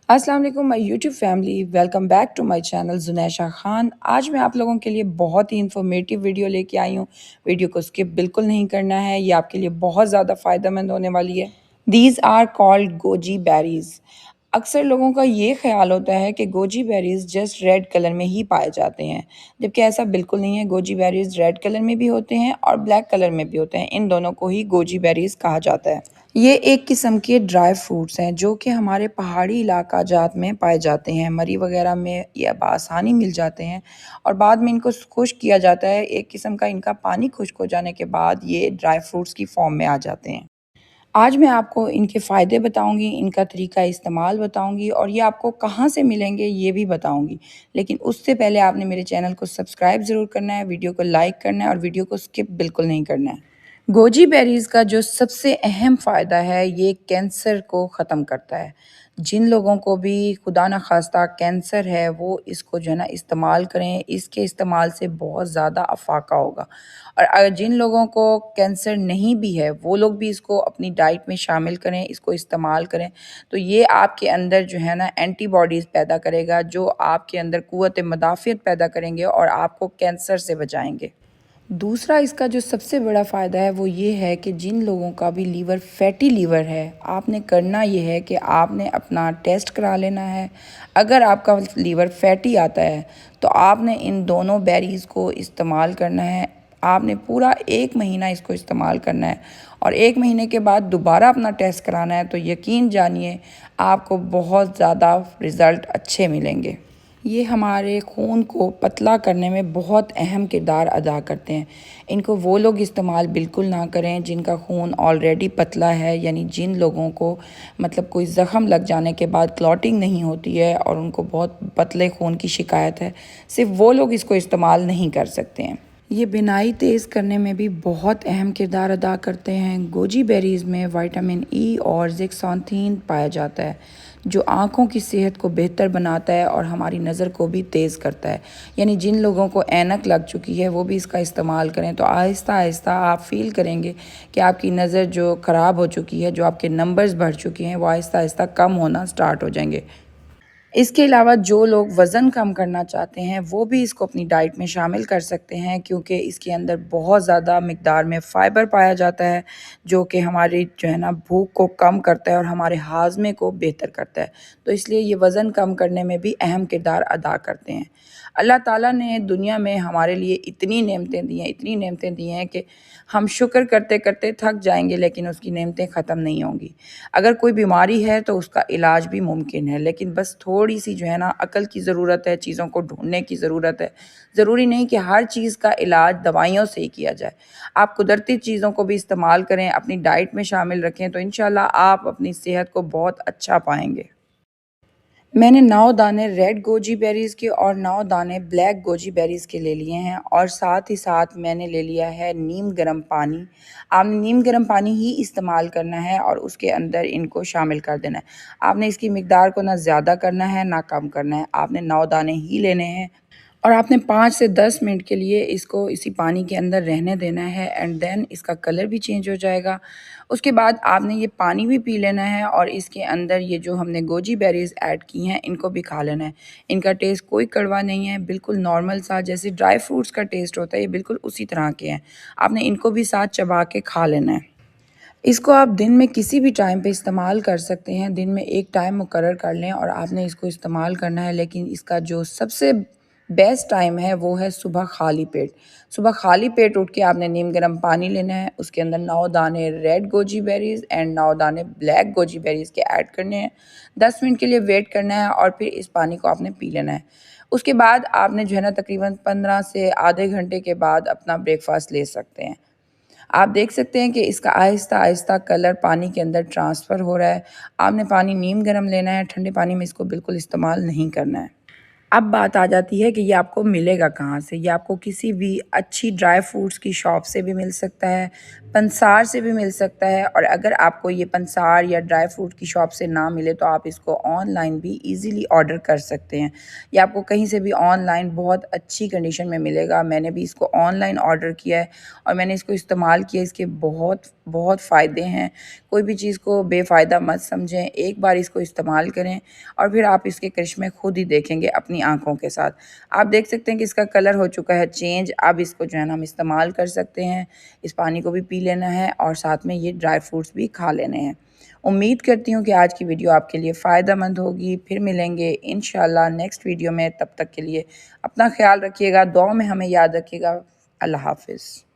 अस्सलाम वालेकुम my YouTube family, welcome back to my channel Junaisha Khan. आज मैं आप लोगों के लिए बहुत ही इन्फॉर्मेटिव वीडियो लेके आई हूँ। वीडियो को स्किप बिल्कुल नहीं करना है, ये आपके लिए बहुत ज़्यादा फ़ायदेमंद होने वाली है। These are called goji berries. अक्सर लोगों का ये ख्याल होता है कि goji berries just red colour में ही पाए जाते हैं, जबकि ऐसा बिल्कुल नहीं है। गोजी बेरीज़ रेड कलर में भी होते हैं और ब्लैक कलर में भी होते हैं। इन दोनों को ही गोजी बेरीज़ कहा जाता है। ये एक किस्म के ड्राई फ्रूट्स हैं जो कि हमारे पहाड़ी इलाका जात में पाए जाते हैं। मरी वगैरह में ये बआसानी मिल जाते हैं और बाद में इनको खुश्क किया जाता है। एक किस्म का इनका पानी खुश्क हो जाने के बाद ये ड्राई फ्रूट्स की फॉर्म में आ जाते हैं। आज मैं आपको इनके फ़ायदे बताऊंगी, इनका तरीका इस्तेमाल बताऊंगी और ये आपको कहाँ से मिलेंगे ये भी बताऊंगी। लेकिन उससे पहले आपने मेरे चैनल को सब्सक्राइब ज़रूर करना है, वीडियो को लाइक करना है और वीडियो को स्किप बिल्कुल नहीं करना है। गोजी बेरीज़ का जो सबसे अहम फ़ायदा है, ये कैंसर को ख़त्म करता है। जिन लोगों को भी खुदा न ख़ास्ता कैंसर है, वो इसको जो है ना इस्तेमाल करें। इसके इस्तेमाल से बहुत ज़्यादा अफ़ाका होगा। और जिन लोगों को कैंसर नहीं भी है, वो लोग भी इसको अपनी डाइट में शामिल करें, इसको इस्तेमाल करें। तो ये आपके अंदर जो है ना एंटीबॉडीज़ पैदा करेगा, जो आपके अंदर क़ुव्वत मदाफ़ियत पैदा करेंगे और आपको कैंसर से बचाएँगे। दूसरा इसका जो सबसे बड़ा फ़ायदा है वो ये है कि जिन लोगों का भी लीवर फैटी लीवर है, आपने करना ये है कि आपने अपना टेस्ट करा लेना है। अगर आपका लीवर फैटी आता है तो आपने इन दोनों बेरीज़ को इस्तेमाल करना है। आपने पूरा 1 महीना इसको इस्तेमाल करना है और 1 महीने के बाद दोबारा अपना टेस्ट कराना है। तो यकीन जानिए आपको बहुत ज़्यादा रिज़ल्ट अच्छे मिलेंगे। ये हमारे खून को पतला करने में बहुत अहम किरदार अदा करते हैं। इनको वो लोग इस्तेमाल बिल्कुल ना करें जिनका खून ऑलरेडी पतला है, यानी जिन लोगों को मतलब कोई ज़ख़म लग जाने के बाद क्लॉटिंग नहीं होती है और उनको बहुत पतले खून की शिकायत है, सिर्फ वो लोग इसको इस्तेमाल नहीं कर सकते हैं। ये बिनाई तेज़ करने में भी बहुत अहम किरदार अदा करते हैं। गोजी बेरीज़ में विटामिन ई और ज़ेक्सांथीन पाया जाता है, जो आँखों की सेहत को बेहतर बनाता है और हमारी नज़र को भी तेज़ करता है। यानी जिन लोगों को ऐनक लग चुकी है वो भी इसका इस्तेमाल करें, तो आहिस्ता आहिस्ता आप फ़ील करेंगे कि आपकी नज़र जो ख़राब हो चुकी है, जो आपके नंबर्स बढ़ चुके हैं, वो आहिस्ता आहिस्ता कम होना स्टार्ट हो जाएंगे। इसके अलावा जो लोग वज़न कम करना चाहते हैं, वो भी इसको अपनी डाइट में शामिल कर सकते हैं, क्योंकि इसके अंदर बहुत ज़्यादा मिक़दार में फ़ाइबर पाया जाता है, जो कि हमारी जो है ना भूख को कम करता है और हमारे हाज़मे को बेहतर करता है। तो इसलिए ये वज़न कम करने में भी अहम किरदार अदा करते हैं। अल्लाह ताला ने दुनिया में हमारे लिए इतनी नेमतें दी हैं, इतनी नेमतें दी हैं कि हम शुक्र करते-करते थक जाएँगे, लेकिन उसकी नेमतें ख़त्म नहीं होंगी। अगर कोई बीमारी है तो उसका इलाज भी मुमकिन है, लेकिन बस थोड़ी-सी जो है ना अक़ल की ज़रूरत है, चीज़ों को ढूँढने की ज़रूरत है। ज़रूरी नहीं कि हर चीज़ का इलाज दवाइयों से ही किया जाए। आप कुदरती चीज़ों को भी इस्तेमाल करें, अपनी डाइट में शामिल रखें, तो इंशाल्लाह आप अपनी सेहत को बहुत अच्छा पाएँगे। मैंने 9 दाने रेड गोजी बेरीज़ के और 9 दाने ब्लैक गोजी बेरीज़ के ले लिए हैं और साथ ही साथ मैंने ले लिया है नीम गर्म पानी। आपने नीम गर्म पानी ही इस्तेमाल करना है और उसके अंदर इनको शामिल कर देना है। आपने इसकी मिक़दार को ना ज़्यादा करना है ना कम करना है। आपने 9 दाने ही लेने हैं और आपने 5 से 10 मिनट के लिए इसको इसी पानी के अंदर रहने देना है एंड देन इसका कलर भी चेंज हो जाएगा। उसके बाद आपने ये पानी भी पी लेना है और इसके अंदर ये जो हमने गोजी बेरीज़ ऐड की हैं, इनको भी खा लेना है। इनका टेस्ट कोई कड़वा नहीं है, बिल्कुल नॉर्मल सा जैसे ड्राई फ्रूट्स का टेस्ट होता है, ये बिल्कुल उसी तरह के हैं। आपने इनको भी साथ चबा के खा लेना है। इसको आप दिन में किसी भी टाइम पे इस्तेमाल कर सकते हैं। दिन में एक टाइम मुकर्रर कर लें और आपने इसको इस्तेमाल करना है, लेकिन इसका जो सबसे बेस्ट टाइम है वो है सुबह खाली पेट। सुबह खाली पेट उठ के आपने नीम गर्म पानी लेना है, उसके अंदर 9 दाने रेड गोजी बेरीज़ एंड 9 दाने ब्लैक गोजी बेरीज़ के ऐड करने हैं। 10 मिनट के लिए वेट करना है और फिर इस पानी को आपने पी लेना है। उसके बाद आपने जो है ना तकरीबन 15 से आधे घंटे के बाद अपना ब्रेकफ़ास्ट ले सकते हैं। आप देख सकते हैं कि इसका आहिस्ता-आहिस्ता कलर पानी के अंदर ट्रांसफ़र हो रहा है। आपने पानी नीम गर्म लेना है, ठंडे पानी में इसको बिल्कुल इस्तेमाल नहीं करना है। अब बात आ जाती है कि ये आपको मिलेगा कहाँ से? ये आपको किसी भी अच्छी ड्राई फ्रूट्स की शॉप से भी मिल सकता है, पंसार से भी मिल सकता है और अगर आपको ये पंसार या ड्राई फ्रूट की शॉप से ना मिले तो आप इसको ऑनलाइन भी ईज़िली ऑर्डर कर सकते हैं। ये आपको कहीं से भी ऑनलाइन बहुत अच्छी कंडीशन में मिलेगा। मैंने भी इसको ऑनलाइन ऑर्डर किया है और मैंने इसको इस्तेमाल किया, इसके बहुत बहुत फ़ायदे हैं। कोई भी चीज़ को बेफ़ायदा मत समझें, एक बार इसको इस्तेमाल करें और फिर आप इसके करिश्मे खुद ही देखेंगे अपनी आँखों के साथ। आप देख सकते हैं कि इसका कलर हो चुका है चेंज। अब इसको जो है ना हम इस्तेमाल कर सकते हैं। इस पानी को भी पी लेना है और साथ में ये ड्राई फ्रूट्स भी खा लेने हैं। उम्मीद करती हूँ कि आज की वीडियो आपके लिए फ़ायदेमंद होगी। फिर मिलेंगे इंशाल्लाह नेक्स्ट वीडियो में। तब तक के लिए अपना ख़्याल रखिएगा, दुआ में हमें याद रखिएगा। अल्लाह हाफ़िज़।